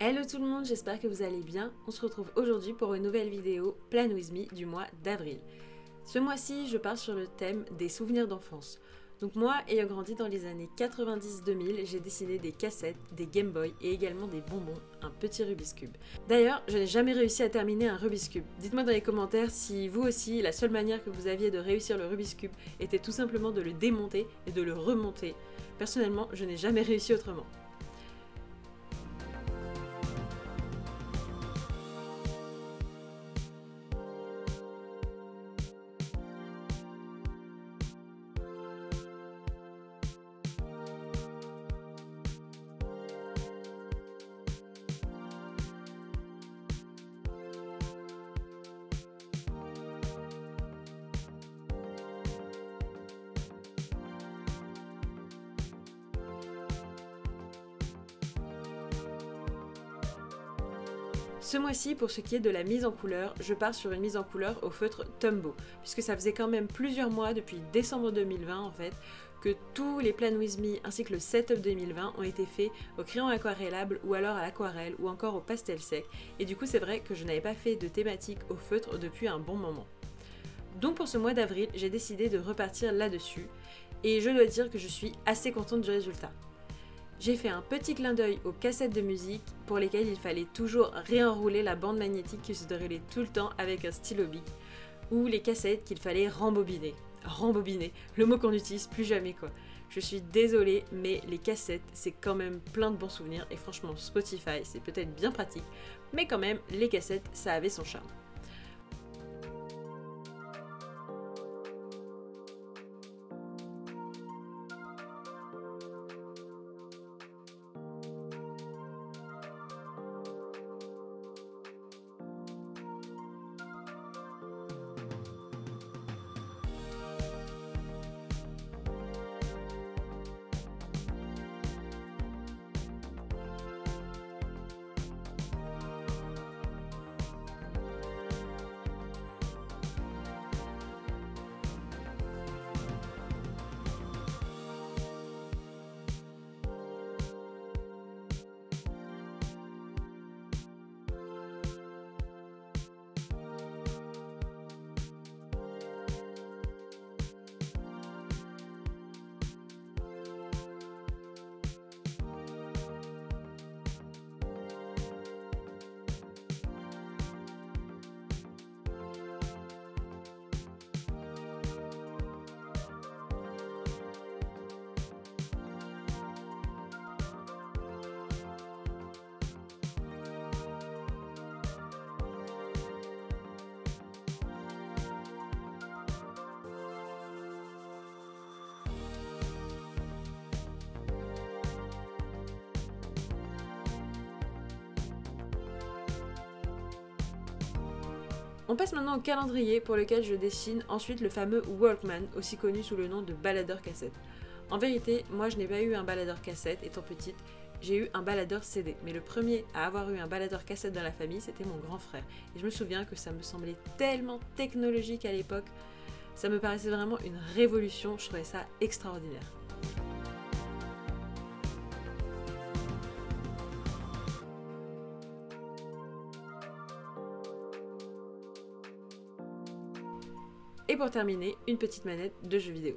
Hello tout le monde, j'espère que vous allez bien. On se retrouve aujourd'hui pour une nouvelle vidéo Plan With Me du mois d'avril. Ce mois-ci, je pars sur le thème des souvenirs d'enfance. Donc moi, ayant grandi dans les années 90-2000, j'ai dessiné des cassettes, des Game Boy et également des bonbons, un petit Rubik's Cube. D'ailleurs, je n'ai jamais réussi à terminer un Rubik's Cube. Dites-moi dans les commentaires si vous aussi, la seule manière que vous aviez de réussir le Rubik's Cube était tout simplement de le démonter et de le remonter. Personnellement, je n'ai jamais réussi autrement. Ce mois-ci, pour ce qui est de la mise en couleur, je pars sur une mise en couleur au feutre Tombow, puisque ça faisait quand même plusieurs mois, depuis décembre 2020 en fait, que tous les Plan With Me ainsi que le setup 2020 ont été faits au crayon aquarellable ou alors à l'aquarelle ou encore au pastel sec, et du coup c'est vrai que je n'avais pas fait de thématique au feutre depuis un bon moment. Donc pour ce mois d'avril, j'ai décidé de repartir là-dessus, et je dois dire que je suis assez contente du résultat. J'ai fait un petit clin d'œil aux cassettes de musique pour lesquelles il fallait toujours réenrouler la bande magnétique qui se déroulait tout le temps avec un stylo bic, ou les cassettes qu'il fallait rembobiner. Rembobiner, le mot qu'on n'utilise plus jamais quoi. Je suis désolée, mais les cassettes, c'est quand même plein de bons souvenirs et franchement Spotify, c'est peut-être bien pratique, mais quand même, les cassettes, ça avait son charme. On passe maintenant au calendrier pour lequel je dessine ensuite le fameux Walkman, aussi connu sous le nom de baladeur cassette. En vérité, moi je n'ai pas eu un baladeur cassette étant petite, j'ai eu un baladeur CD. Mais le premier à avoir eu un baladeur cassette dans la famille, c'était mon grand frère. Et je me souviens que ça me semblait tellement technologique à l'époque, ça me paraissait vraiment une révolution, je trouvais ça extraordinaire. Et pour terminer, une petite manette de jeux vidéo.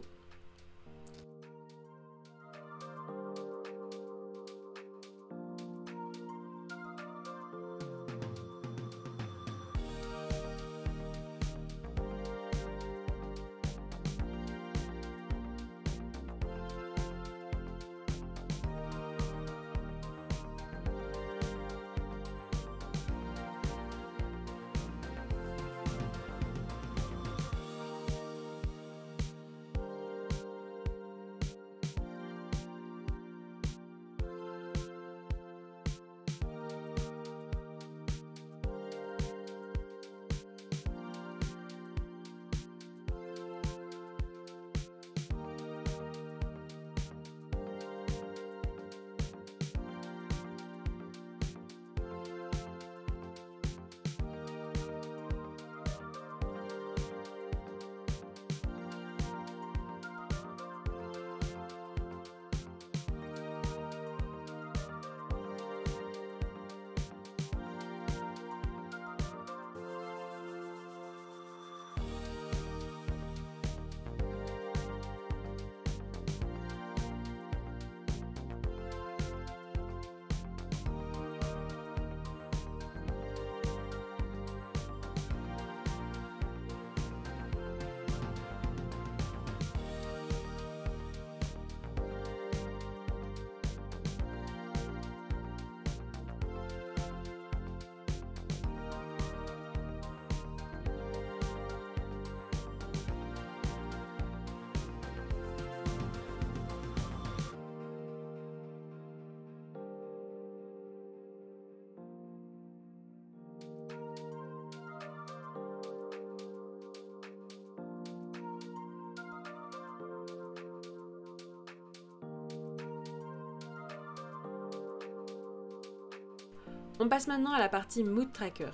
On passe maintenant à la partie Mood Tracker.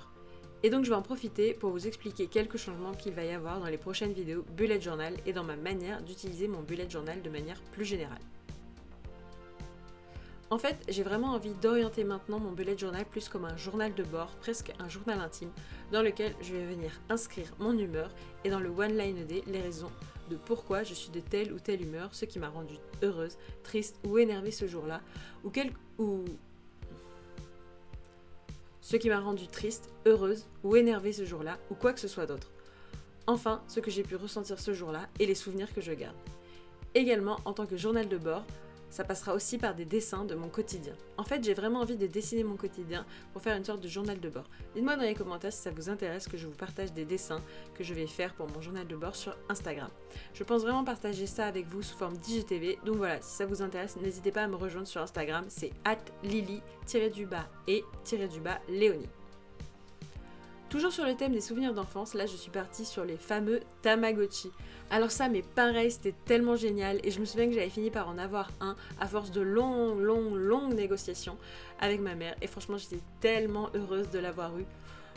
Et donc je vais en profiter pour vous expliquer quelques changements qu'il va y avoir dans les prochaines vidéos Bullet Journal et dans ma manière d'utiliser mon Bullet Journal de manière plus générale. En fait, j'ai vraiment envie d'orienter maintenant mon Bullet Journal plus comme un journal de bord, presque un journal intime, dans lequel je vais venir inscrire mon humeur et dans le One Line Day, les raisons de pourquoi je suis de telle ou telle humeur, ce qui m'a rendue heureuse, triste ou énervée ce jour-là, ce qui m'a rendue triste, heureuse ou énervée ce jour-là, ou quoi que ce soit d'autre. Enfin, ce que j'ai pu ressentir ce jour-là et les souvenirs que je garde. Également, en tant que journal de bord, ça passera aussi par des dessins de mon quotidien. En fait, j'ai vraiment envie de dessiner mon quotidien pour faire une sorte de journal de bord. Dites-moi dans les commentaires si ça vous intéresse que je vous partage des dessins que je vais faire pour mon journal de bord sur Instagram. Je pense vraiment partager ça avec vous sous forme d'IGTV. Donc voilà, si ça vous intéresse, n'hésitez pas à me rejoindre sur Instagram. C'est @lily_et_léonie. Toujours sur le thème des souvenirs d'enfance, là je suis partie sur les fameux Tamagotchi. Alors ça, mais pareil, c'était tellement génial et je me souviens que j'avais fini par en avoir un à force de longues négociations avec ma mère et franchement j'étais tellement heureuse de l'avoir eu.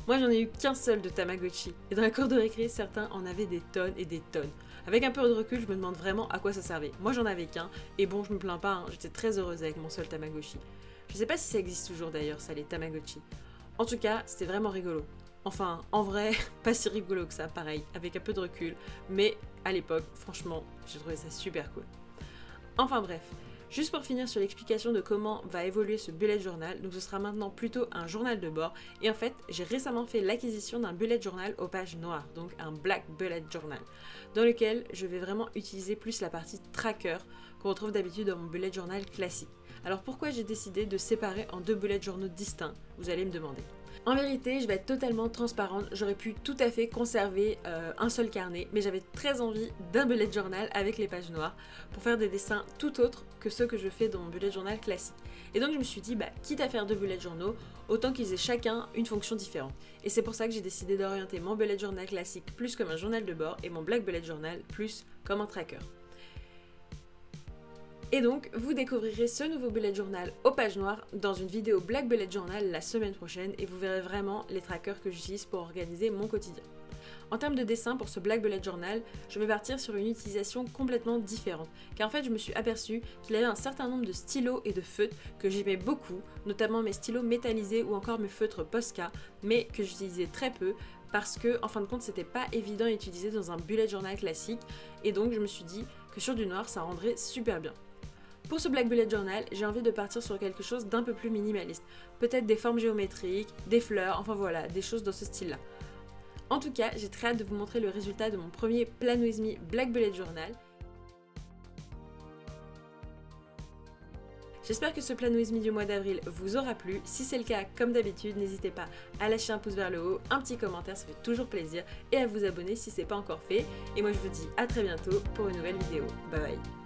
Moi j'en ai eu qu'un seul de Tamagotchi et dans la cour de récré, certains en avaient des tonnes et des tonnes. Avec un peu de recul, je me demande vraiment à quoi ça servait. Moi j'en avais qu'un et bon, je me plains pas, hein, j'étais très heureuse avec mon seul Tamagotchi. Je sais pas si ça existe toujours d'ailleurs, ça, les Tamagotchi. En tout cas, c'était vraiment rigolo. Enfin, en vrai, pas si rigolo que ça, pareil, avec un peu de recul, mais à l'époque, franchement, j'ai trouvé ça super cool. Enfin bref, juste pour finir sur l'explication de comment va évoluer ce bullet journal, donc ce sera maintenant plutôt un journal de bord, et en fait, j'ai récemment fait l'acquisition d'un bullet journal aux pages noires, donc un black bullet journal, dans lequel je vais vraiment utiliser plus la partie tracker qu'on retrouve d'habitude dans mon bullet journal classique. Alors pourquoi j'ai décidé de séparer en deux bullet journaux distincts, vous allez me demander. En vérité, je vais être totalement transparente, j'aurais pu tout à fait conserver un seul carnet, mais j'avais très envie d'un bullet journal avec les pages noires pour faire des dessins tout autres que ceux que je fais dans mon bullet journal classique. Et donc je me suis dit, quitte à faire deux bullet journaux, autant qu'ils aient chacun une fonction différente. Et c'est pour ça que j'ai décidé d'orienter mon bullet journal classique plus comme un journal de bord et mon black bullet journal plus comme un tracker. Et donc, vous découvrirez ce nouveau bullet journal aux pages noires dans une vidéo Black Bullet Journal la semaine prochaine et vous verrez vraiment les trackers que j'utilise pour organiser mon quotidien. En termes de dessin pour ce Black Bullet Journal, je vais partir sur une utilisation complètement différente, car en fait je me suis aperçue qu'il y avait un certain nombre de stylos et de feutres que j'aimais beaucoup, notamment mes stylos métallisés ou encore mes feutres Posca, mais que j'utilisais très peu parce que en fin de compte c'était pas évident à utiliser dans un bullet journal classique et donc je me suis dit que sur du noir ça rendrait super bien. Pour ce Black Bullet Journal, j'ai envie de partir sur quelque chose d'un peu plus minimaliste. Peut-être des formes géométriques, des fleurs, enfin voilà, des choses dans ce style-là. En tout cas, j'ai très hâte de vous montrer le résultat de mon premier Plan With Me Black Bullet Journal. J'espère que ce Plan With Me du mois d'avril vous aura plu. Si c'est le cas, comme d'habitude, n'hésitez pas à lâcher un pouce vers le haut, un petit commentaire, ça fait toujours plaisir, et à vous abonner si ce n'est pas encore fait. Et moi je vous dis à très bientôt pour une nouvelle vidéo. Bye bye.